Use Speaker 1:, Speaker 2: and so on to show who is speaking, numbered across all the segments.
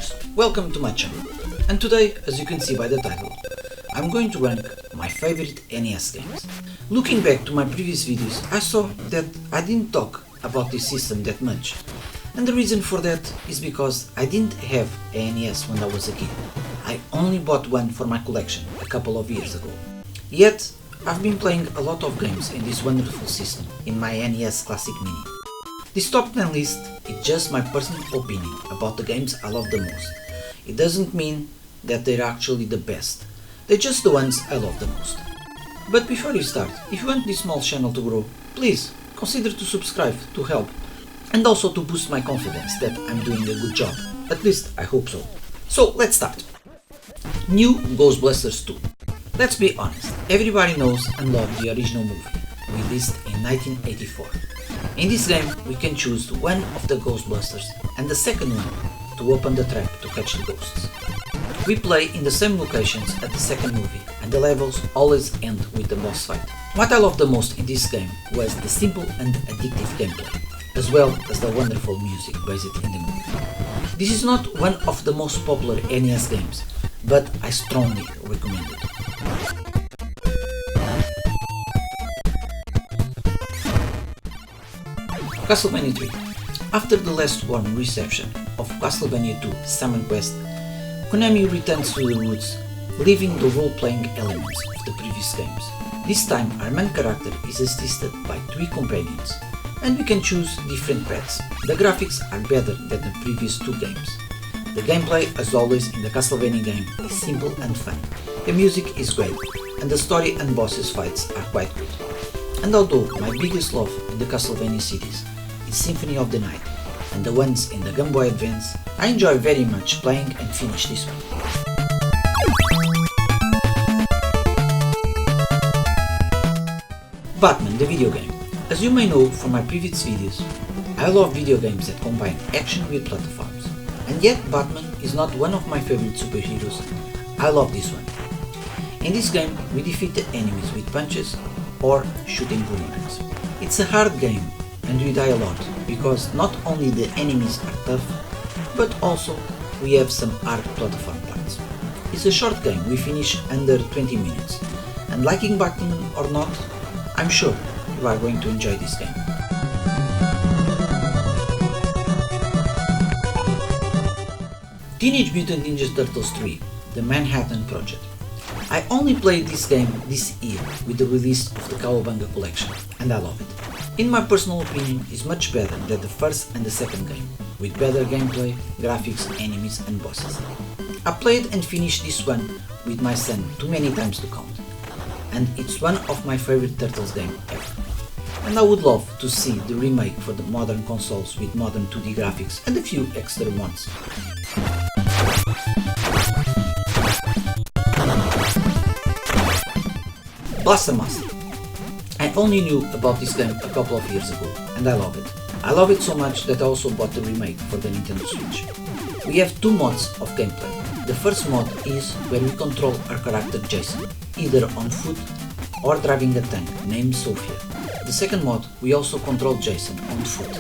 Speaker 1: gamers, welcome to my channel, and today, as you can see by the title, I'm going to rank my favorite NES games. Looking back to my previous videos, I saw that I didn't talk about this system that much, and the reason for that is because I didn't have a NES when I was a kid. I only bought one for my collection a couple of years ago. Yet, I've been playing a lot of games in this wonderful system in my NES Classic Mini. This top 10 list is just my personal opinion about the games I love the most. It doesn't mean that they're actually the best, they're just the ones I love the most. But before you start, if you want this small channel to grow, please consider to subscribe to help and also to boost my confidence that I'm doing a good job. At least I hope so. So let's start. New Ghostbusters 2. Let's be honest, everybody knows and loves the original movie, released in 1984. In this game, we can choose one of the Ghostbusters and the second one to open the trap to catch the ghosts. We play in the same locations as the second movie, and the levels always end with the boss fight. What I loved the most in this game was the simple and addictive gameplay, as well as the wonderful music based in the movie. This is not one of the most popular NES games, but I strongly recommend it. Castlevania 3. After the last warm reception of Castlevania 2 Summon Quest, Konami returns to the roots, leaving the role-playing elements of the previous games. This time our main character is assisted by 3 companions, and we can choose different pets. The graphics are better than the previous 2 games. The gameplay, as always in the Castlevania game, is simple and fun. The music is great, and the story and bosses fights are quite good. And although my biggest love in the Castlevania series is Symphony of the Night and the ones in the Game Boy Advance, I enjoy very much playing and finish this one. Batman the video game. As you may know from my previous videos, I love video games that combine action with platforms, and yet Batman is not one of my favorite superheroes. I love this one. In this game, we defeat the enemies with punches or shooting boomerangs. It's a hard game and we die a lot because not only the enemies are tough, but also we have some hard platform parts. It's a short game, we finish under 20 minutes, and liking Batman or not, I'm sure you are going to enjoy this game. Teenage Mutant Ninja Turtles 3, The Manhattan Project. I only played this game this year with the release of the Cowabunga collection, and I love it. In my personal opinion, it's much better than the first and the second game, with better gameplay, graphics, enemies and bosses. I played and finished this one with my son too many times to count, and it's one of my favorite Turtles game ever. And I would love to see the remake for the modern consoles with modern 2D graphics and a few extra mods. Blaster Master. I only knew about this game a couple of years ago, and I love it. I love it so much that I also bought the remake for the Nintendo Switch. We have 2 mods of gameplay. The first mod is where we control our character Jason, either on foot or driving a tank named Sophia. The second mod, we also control Jason on foot,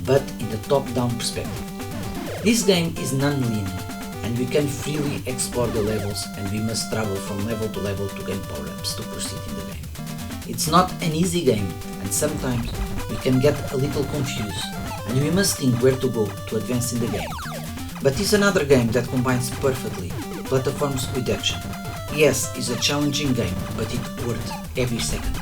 Speaker 1: but in the top-down perspective. This game is non-linear, and we can freely explore the levels, and we must travel from level to level to gain power-ups to proceed in the game. It's not an easy game, and sometimes we can get a little confused, and we must think where to go to advance in the game. But it's another game that combines perfectly platforms with action. Yes, it's a challenging game, but it's worth every second.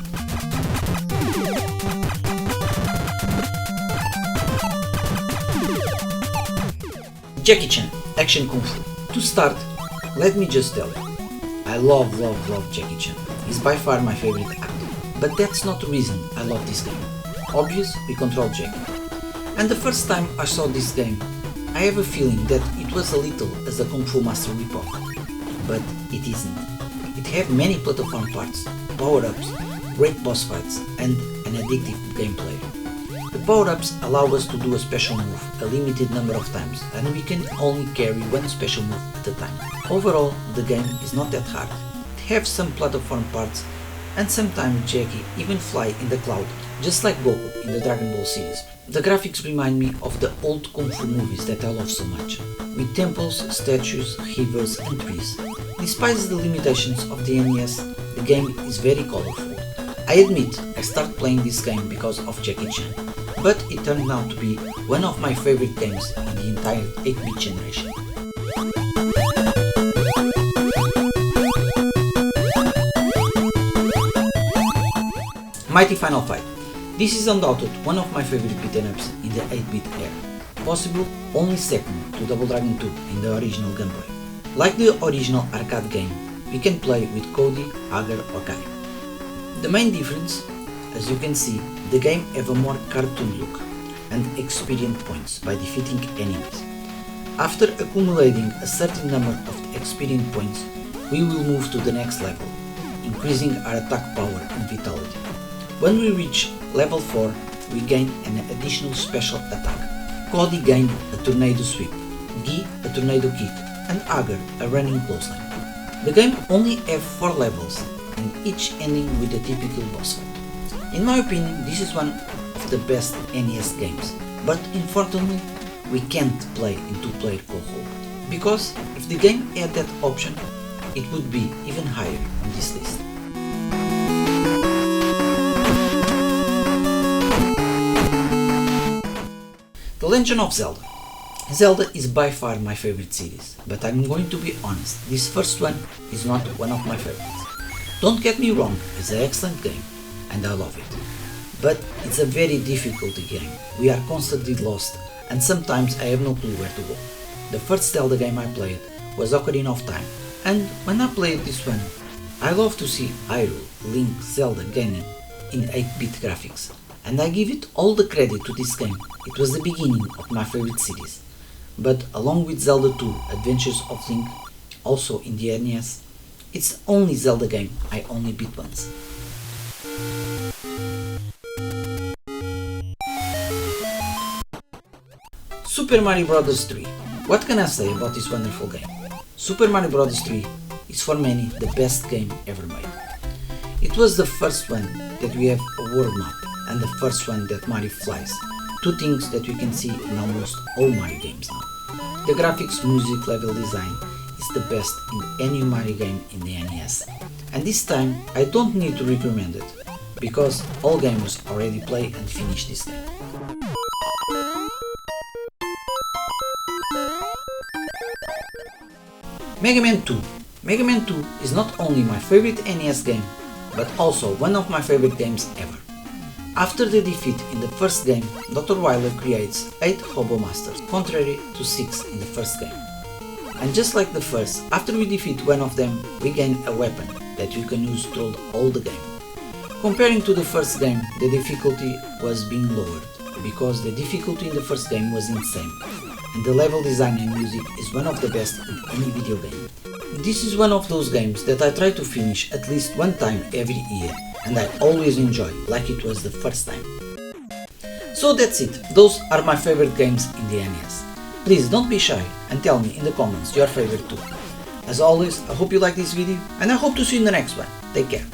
Speaker 1: Jackie Chan, Action Kung Fu. To start, let me just tell you, I love Jackie Chan. He's by far my favorite actor. But that's not the reason I love this game. Obvious, we control Jackie. And the first time I saw this game, I have a feeling that it was a little as a Kung Fu Master ripoff. But it isn't. It had many platform parts, power-ups, great boss fights, and an addictive gameplay. The power-ups allow us to do a special move a limited number of times, and we can only carry one special move at a time. Overall, the game is not that hard. It has some platform parts, and sometimes Jackie even fly in the cloud, just like Goku in the Dragon Ball series. The graphics remind me of the old Kung Fu movies that I love so much, with temples, statues, rivers and trees. Despite the limitations of the NES, the game is very colorful. I admit I started playing this game because of Jackie Chan, but it turned out to be one of my favorite games in the entire 8-bit generation. Mighty Final Fight. This is undoubted one of my favorite beat-em-ups in the 8-bit era, possible only second to Double Dragon 2 in the original gameplay. Like the original arcade game, we can play with Cody, Agar or Kai. The main difference, as you can see, the game have a more cartoon look and experience points by defeating enemies. After accumulating a certain number of experience points, we will move to the next level, increasing our attack power and vitality. When we reach level 4, we gain an additional special attack. Cody gained a tornado sweep, Guy a tornado kick, and Agar a running clothesline. The game only have 4 levels, and each ending with a typical boss fight. In my opinion, this is one of the best NES games, but unfortunately, we can't play in 2-player co-op, because if the game had that option, it would be even higher on this list. The Legend of Zelda. Zelda is by far my favorite series, but I'm going to be honest, this first one is not one of my favorites. Don't get me wrong, it's an excellent game, and I love it. But it's a very difficult game, we are constantly lost, and sometimes I have no clue where to go. The first Zelda game I played was Ocarina of Time, and when I played this one, I love to see Hyrule, Link, Zelda gaining in 8-bit graphics. And I give it all the credit to this game, it was the beginning of my favorite series. But along with Zelda 2 Adventures of Link, also in the NES, it's the only Zelda game I only beat once. Super Mario Bros. 3. What can I say about this wonderful game? Super Mario Bros. 3 is for many the best game ever made. It was the first one that we have a world map, and the first one that Mario flies, 2 things that we can see in almost all Mario games now. The graphics, music, level design is the best in any Mario game in the NES, and this time I don't need to recommend it, because all gamers already play and finish this game. Mega Man 2. Mega Man 2 is not only my favorite NES game, but also one of my favorite games ever. After the defeat in the first game, Dr. Wily creates 8 Hobo Masters, contrary to 6 in the first game. And just like the first, after we defeat one of them, we gain a weapon that we can use throughout all the game. Comparing to the first game, the difficulty was being lowered, because the difficulty in the first game was insane, and the level design and music is one of the best in any video game. This is one of those games that I try to finish at least one time every year, and I always enjoy like it was the first time. So that's it, those are my favorite games in the NES. Please don't be shy and tell me in the comments your favorite too. As always, I hope you like this video and I hope to see you in the next one. Take care.